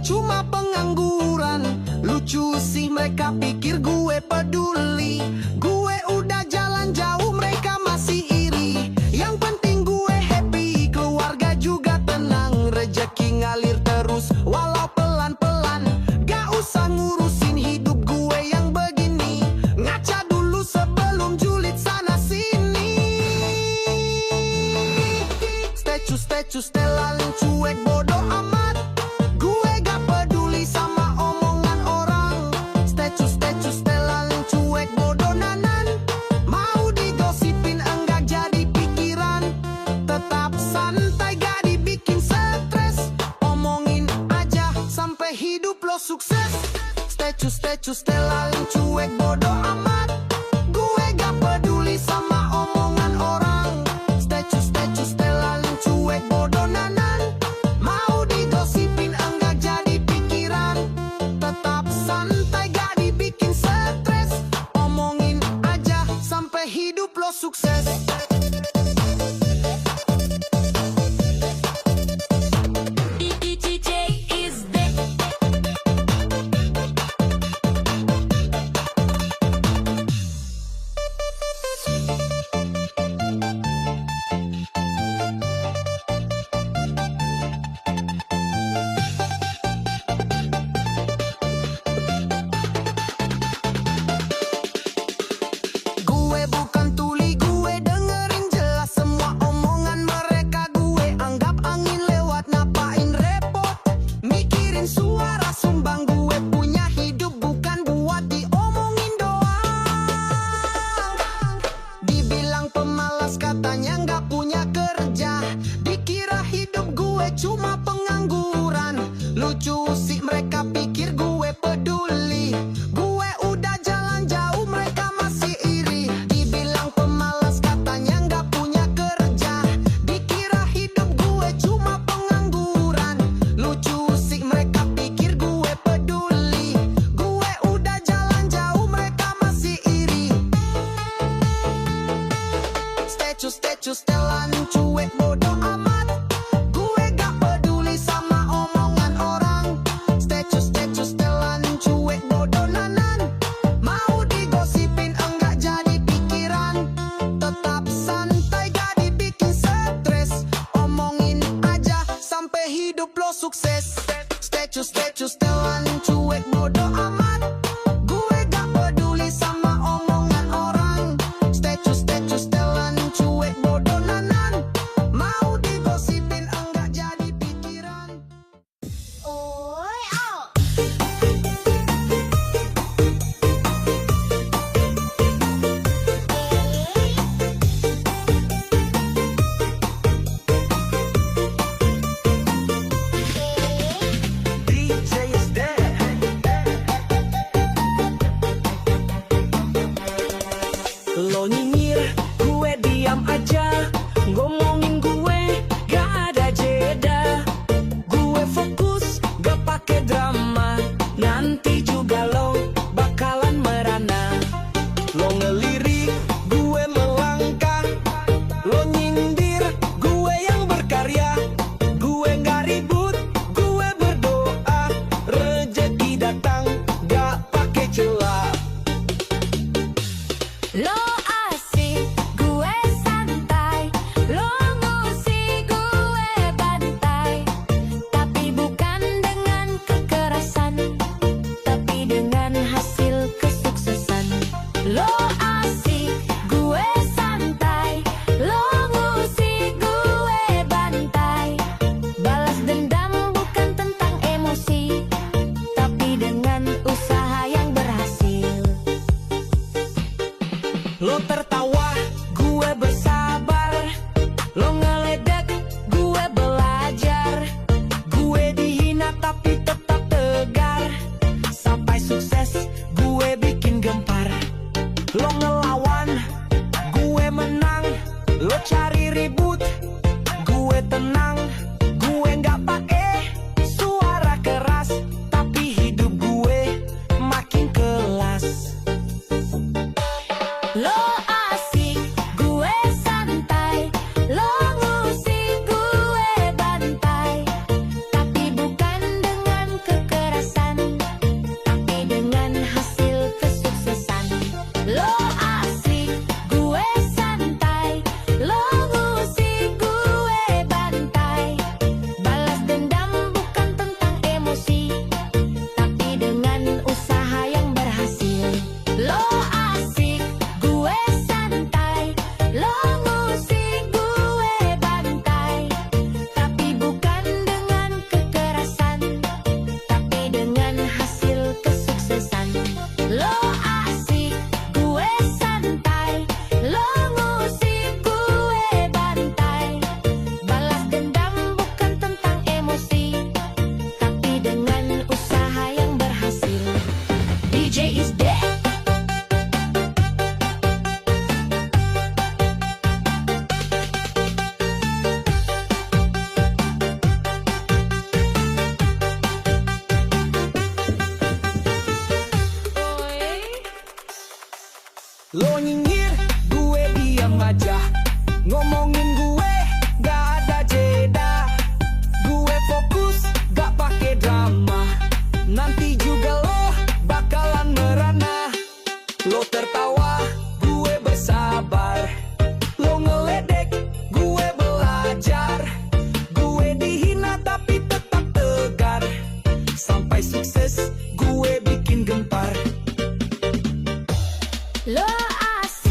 cuma pengangguran. Lucu sih mereka pikir gue peduli. Gue udah jalan jauh mereka masih iri. Yang penting gue happy, keluarga juga tenang. Rezeki ngalir terus walau pelan-pelan. Gak usah ngurusin hidup gue yang begini. Ngaca dulu sebelum julid sana sini. Statue setelan cuek bodoh amat. Gue gak peduli sama omongan orang. Statue setelan cuek bodoh nanan. Mau digosipin enggak jadi pikiran. Tetap santai gak dibikin stres. Omongin aja sampai hidup lo sukses. Statue setelan cuek bodoh amat. Gue gak peduli sama omongan orang. Statue setelan cuek bodoh nanan. Mau digosipin enggak jadi pikiran. Tetap santai gak dibikin stres. Omongin aja sampai hidup lo sukses. Gue bukan tuli, gue dengerin jelas semua omongan mereka. Gue anggap angin lewat, ngapain repot mikirin suara sumbang. Gue punya hidup bukan buat diomongin doang. Dibilang pemalas katanya nggak punya kerja. Dikira hidup gue cuma pengangguran. Lucu sih mereka pikir gue peduli. Gue udah jalan jauh mereka masih iri. Dibilang pemalas katanya nggak punya kerja. Dikira hidup gue cuma pengangguran. Lucu sih mereka pikir gue peduli. Gue udah jalan jauh mereka masih iri. Statue setelan cuek bodoh amat. Gue gak peduli sama omongan orang. Statue setelan cuek bodoh nanan. Mau digosipin enggak jadi pikiran. Tetap santai gak dibikin stres. Omongin aja sampai hidup lo sukses. Statue setelan cuek bodoh amat. Gue gak peduli sama omongan orang. Statue setelan cuek bodoh nanan. Mau digosipin enggak jadi pikiran. Oi, au. DJ is dead. Lo nyinyir, gue diam aja. Ngomongin gue, gak ada jeda. Gue fokus, gak pake drama. Nanti juga lo bakalan merana. Lo tertawa, gue bersabar. Lo ngeledek, gue belajar. Gue dihina tapi tetap tegar. Sampai sukses, gue bikin gempar. Lo asik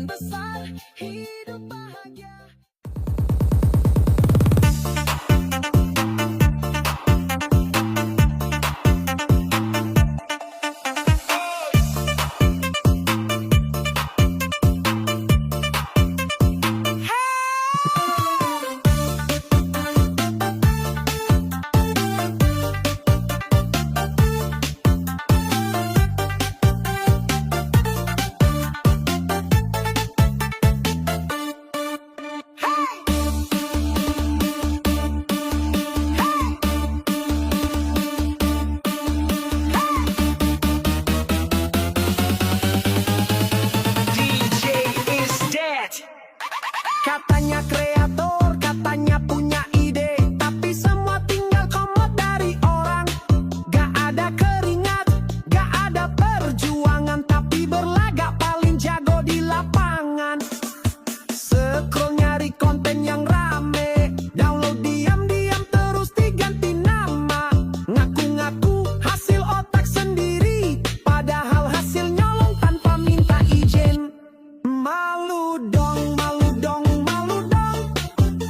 besar, hidup bahagia. Katanya kreator, katanya punya ide, tapi semua tinggal komot dari orang. Gak ada keringat, gak ada perjuangan, tapi berlagak paling jago di lapangan. Scroll nyari konten yang rame, download diam-diam terus diganti nama. Ngaku-ngaku hasil otak sendiri, padahal hasil nyolong tanpa minta izin. Malu dong, malu dong, malu dong.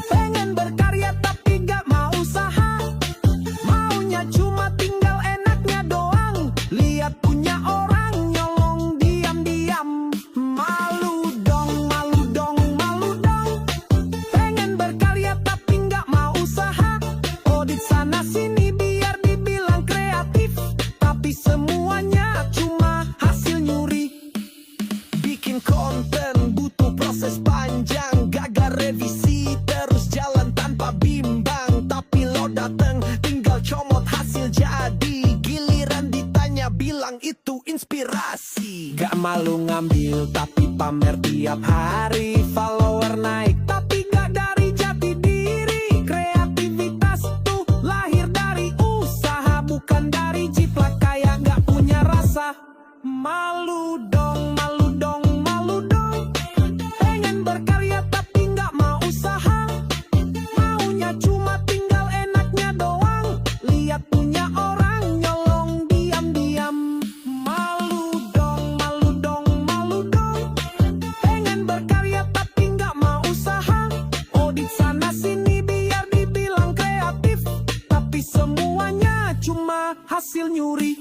Pengen berkarya tapi gak mau usaha. Maunya cuma tinggal enaknya doang. Lihat punya orang nyolong diam-diam. Malu dong, malu dong, malu dong. Pengen berkarya tapi gak mau usaha. Audit sana sini biar dibilang kreatif, tapi semuanya cuma hasil nyuri. Bikin konten butuh proses panjang, gagal revisi terus jalan tanpa bimbang. Tapi lo dateng tinggal comot hasil jadi, giliran ditanya bilang itu inspirasi. Gak malu ngambil tapi pamer tiap hari, follower naik tapi gak dari jati diri. Kreativitas tuh lahir dari usaha, bukan dari jiplak kayak gak punya rasa. Malu dong, malu dong, malu dong. Pengen berkarya tapi gak mau usaha. Maunya cuma tinggal enaknya doang. Lihat punya orang nyolong diam-diam. Malu dong, malu dong, malu dong. Pengen berkarya tapi gak mau usaha. Audit sana sini biar dibilang kreatif, tapi semuanya cuma hasil nyuri.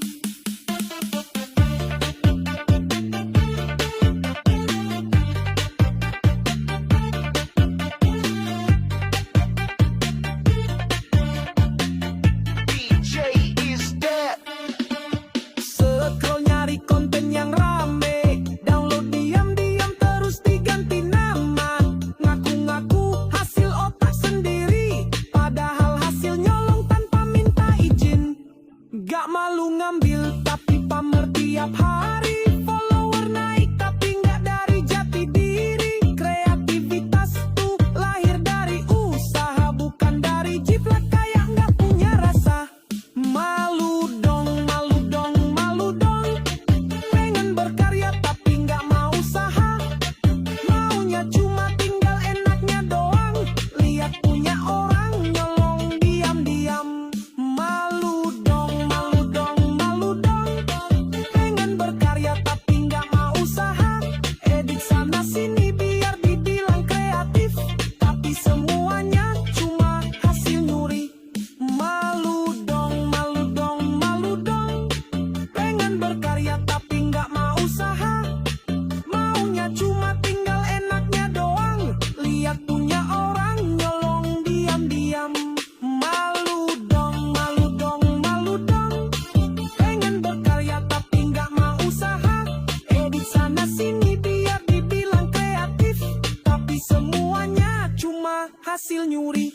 Scroll nyari konten yang rame, download diam-diam terus diganti nama. Ngaku-ngaku hasil otak sendiri, padahal hasil nyolong tanpa minta izin. Gak malu ngambil tapi pamer tiap hari, follower naik tapi gak dari jati diri. Kreativitas tuh lahir dari usaha, bukan dari jiplak kayak gak punya rasa. Malu dong, malu dong, malu dong. Pengen berkarya tapi gak mau usaha. Maunya cuma tinggal enaknya doang. Lihat punya orang nyolong diam-diam. Malu dong, malu dong, malu dong. Pengen berkarya tapi gak mau usaha. Edit sana sini biar dibilang kreatif, tapi semuanya cuma hasil nyuri. Malu dong, malu dong, malu dong. Pengen berkarya tapi gak mau usaha. Maunya cuma tinggal enaknya doang. Lihat punya orang nyolong diam-diam. Malu dong, malu dong, malu dong. Pengen berkarya tapi gak mau usaha. Edit sana sini biar dibilang kreatif, tapi semuanya cuma hasil nyuri.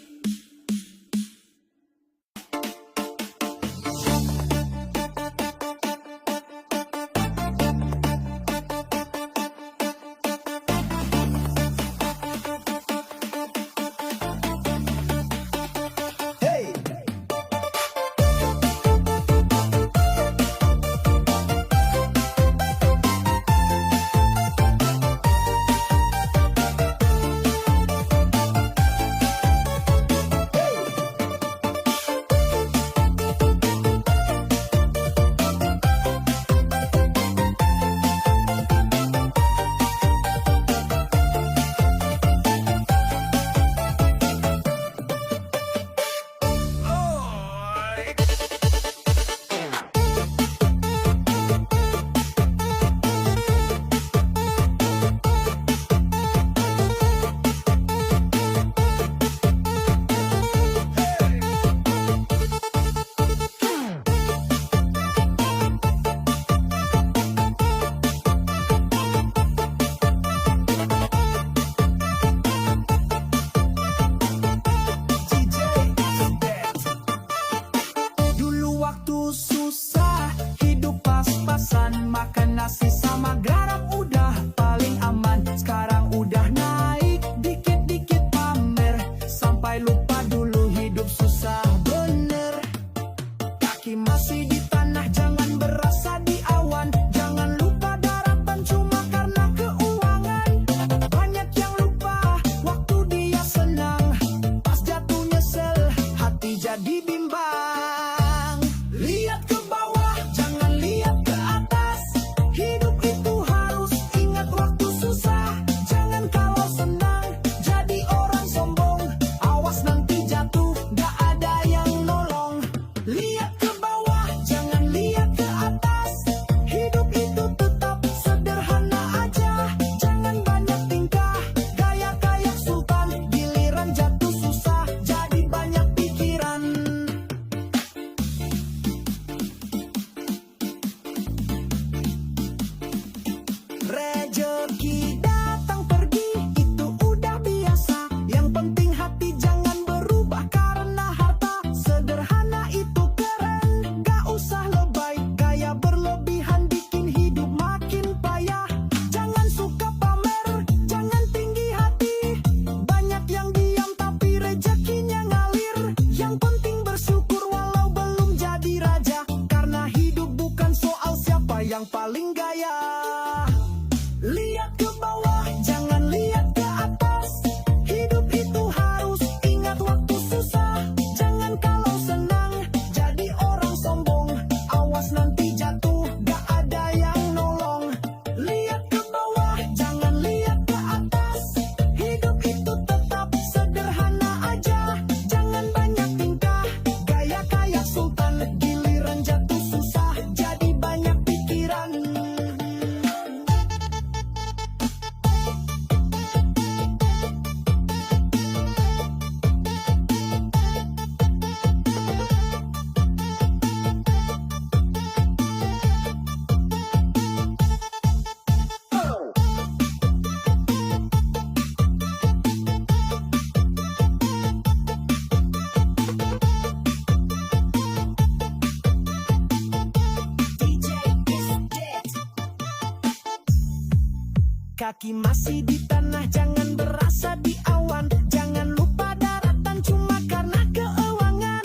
Kaki masih di tanah, jangan berasa di awan. Jangan lupa daratan cuma karena keuangan.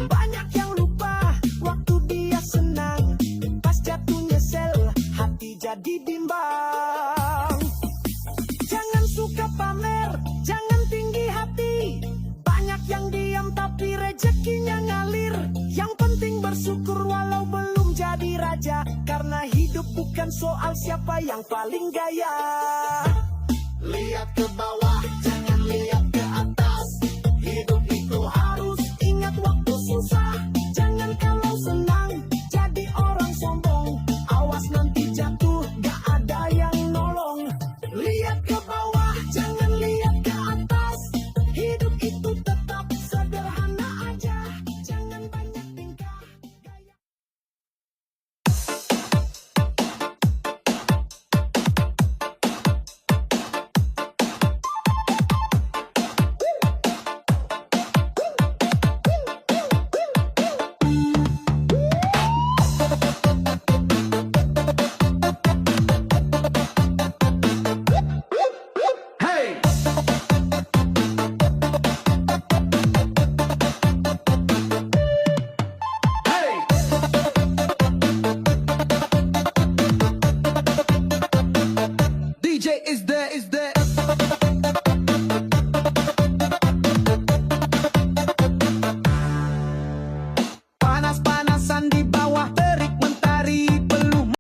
Banyak yang lupa waktu dia senang, pas jatuh nyesel, hati jadi bimbang. Jangan suka pamer, jangan tinggi hati. Banyak yang diam tapi rezekinya ngalir. Yang penting bersyukur walau belum jadi raja, karena hidup bukan soal siapa yang paling gaya. Lihat ke bawah.